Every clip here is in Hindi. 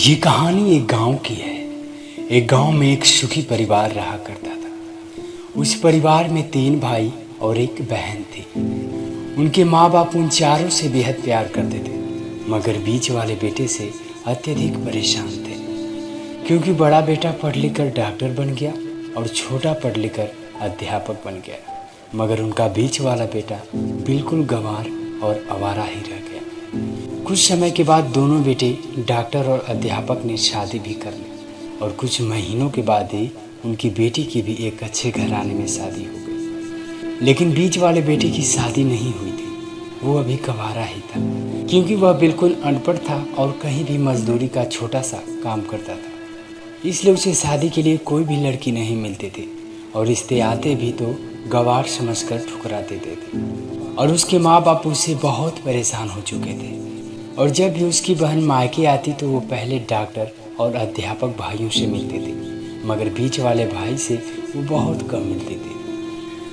ये कहानी एक गांव की है। एक गांव में एक सुखी परिवार रहा करता था। उस परिवार में 3 भाई और एक बहन थी। उनके माँ बाप उन चारों से बेहद प्यार करते थे, मगर बीच वाले बेटे से अत्यधिक परेशान थे, क्योंकि बड़ा बेटा पढ़ लिख कर डॉक्टर बन गया और छोटा पढ़ लिख कर अध्यापक बन गया, मगर उनका बीच वाला बेटा बिल्कुल गंवार और आवारा ही रह गया। कुछ समय के बाद दोनों बेटे डॉक्टर और अध्यापक ने शादी भी कर ली और कुछ महीनों के बाद ही उनकी बेटी की भी एक अच्छे घराने में शादी हो गई। लेकिन बीच वाले बेटे की शादी नहीं हुई थी। वो अभी कवारा ही था, क्योंकि वह बिल्कुल अनपढ़ था और कहीं भी मजदूरी का छोटा सा काम करता था। इसलिए उसे शादी के लिए कोई भी लड़की नहीं मिलते थे और रिश्ते आते भी तो गंवार समझकर ठुकरा देते थे। और उसके माँ बाप उससे बहुत परेशान हो चुके थे। और जब भी उसकी बहन मायके आती तो वो पहले डॉक्टर और अध्यापक भाइयों से मिलते थे, मगर बीच वाले भाई से वो बहुत कम मिलते थे,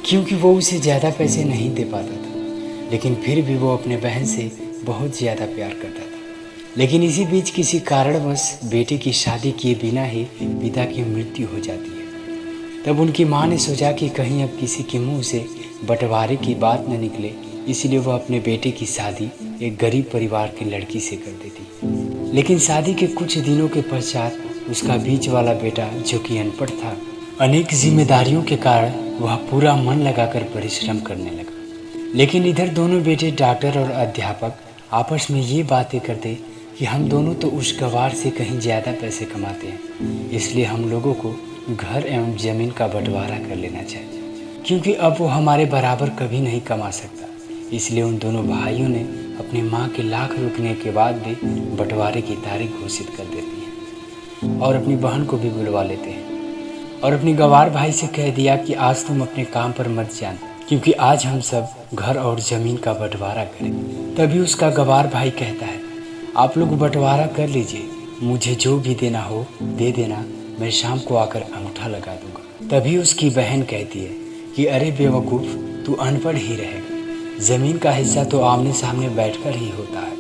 क्योंकि वो उसे ज़्यादा पैसे नहीं दे पाता था। लेकिन फिर भी वो अपने बहन से बहुत ज़्यादा प्यार करता था। लेकिन इसी बीच किसी कारणवश बेटे की शादी किए बिना ही पिता की मृत्यु हो जाती है। तब उनकी माँ ने सोचा कि कहीं अब किसी के मुंह से बंटवारे की बात न निकले, इसलिए वह अपने बेटे की शादी एक गरीब परिवार की लड़की से कर देती। लेकिन शादी के कुछ दिनों के पश्चात उसका बीच वाला बेटा, जो कि अनपढ़ था, अनेक जिम्मेदारियों के कारण वह पूरा मन लगाकर परिश्रम करने लगा। लेकिन इधर दोनों बेटे डॉक्टर और अध्यापक आपस में ये बातें करते कि हम दोनों तो उस गंवार से कहीं ज़्यादा पैसे कमाते हैं, इसलिए हम लोगों को घर एवं ज़मीन का बंटवारा कर लेना चाहिए, क्योंकि अब वो हमारे बराबर कभी नहीं कमा सकता। इसलिए उन दोनों भाइयों ने अपनी माँ के लाख रुकने के बाद भी बंटवारे की तारीख घोषित कर देती है और अपनी बहन को भी बुलवा लेते हैं और अपने गंवार भाई से कह दिया कि आज तुम अपने काम पर मत जाना, क्योंकि आज हम सब घर और ज़मीन का बंटवारा करें। तभी उसका गंवार भाई कहता है, आप लोग बंटवारा कर लीजिए, मुझे जो भी देना हो दे देना, मैं शाम को आकर अंगूठा लगा दूंगा। तभी उसकी बहन कहती है कि अरे बेवकूफ़, तू अनपढ़ ही रहेगा, ज़मीन का हिस्सा तो आमने सामने बैठकर ही होता है।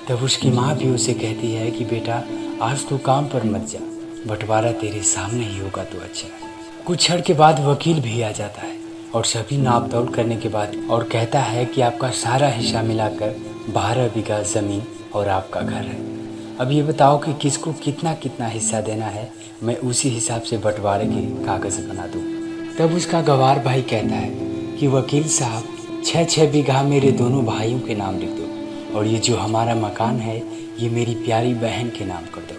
तब उसकी माँ भी उसे कहती है कि बेटा, आज तू काम पर मत जा, बंटवारा तेरे सामने ही होगा तो अच्छा है। कुछ क्षण के बाद वकील भी आ जाता है और सभी नाप तोल करने के बाद और कहता है कि आपका सारा हिस्सा मिलाकर 12 बीघा ज़मीन और आपका घर है। अब ये बताओ कि किसको कितना कितना हिस्सा देना है, मैं उसी हिसाब से बंटवारे के कागज़ बना दूँ। तब उसका गंवार भाई कहता है कि वकील साहब, 6-6 बीघा मेरे दोनों भाइयों के नाम लिख दो और ये जो हमारा मकान है ये मेरी प्यारी बहन के नाम कर दो।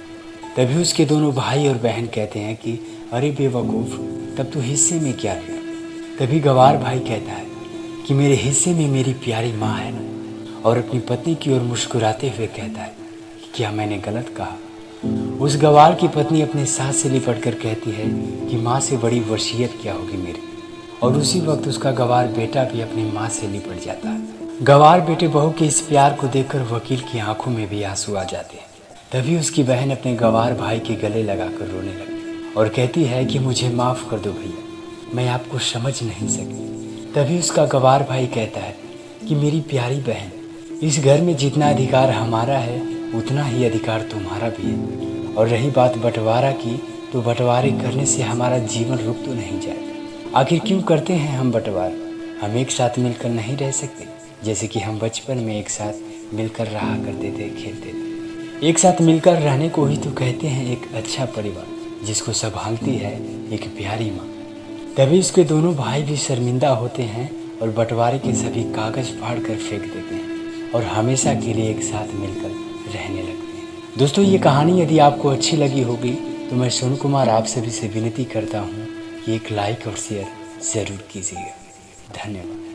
तभी उसके दोनों भाई और बहन कहते हैं कि अरे बेवकूफ़, तब तो हिस्से में क्या लिया। तभी गंवार भाई कहता है कि मेरे हिस्से में मेरी प्यारी माँ है ना, और अपनी पत्नी की ओर मुस्कुराते हुए कहता है कि क्या मैंने गलत कहा। उस गंवार की पत्नी अपने सास से लिपट कर कहती है कि माँ से बड़ी वसीयत क्या होगी मेरी, और उसी वक्त उसका गंवार बेटा भी अपनी माँ से लिपट जाता है। गंवार बेटे बहू के इस प्यार को देखकर वकील की आंखों में भी आंसू आ जाते हैं। तभी उसकी बहन अपने गंवार भाई के गले लगाकर रोने लगती और कहती है कि मुझे माफ़ कर दो भैया, मैं आपको समझ नहीं सकी। तभी उसका गंवार भाई कहता है कि मेरी प्यारी बहन, इस घर में जितना अधिकार हमारा है उतना ही अधिकार तुम्हारा भी है। और रही बात बंटवारा की, तो बंटवारे करने से हमारा जीवन रुक तो नहीं जाएगा। आखिर क्यों करते हैं हम बंटवारा? हम एक साथ मिलकर नहीं रह सकते, जैसे कि हम बचपन में एक साथ मिलकर रहा करते थे, खेलते थे। एक साथ मिलकर रहने को ही तो कहते हैं एक अच्छा परिवार, जिसको संभालती है एक प्यारी माँ। तभी उसके दोनों भाई भी शर्मिंदा होते हैं और बंटवारे के सभी कागज़ फाड़ कर फेंक देते हैं और हमेशा के लिए एक साथ मिलकर रहने लगते हैं। दोस्तों, ये कहानी यदि आपको अच्छी लगी होगी तो मैं सोनू कुमार आप सभी से विनती करता हूँ कि एक लाइक और शेयर ज़रूर कीजिएगा। धन्यवाद।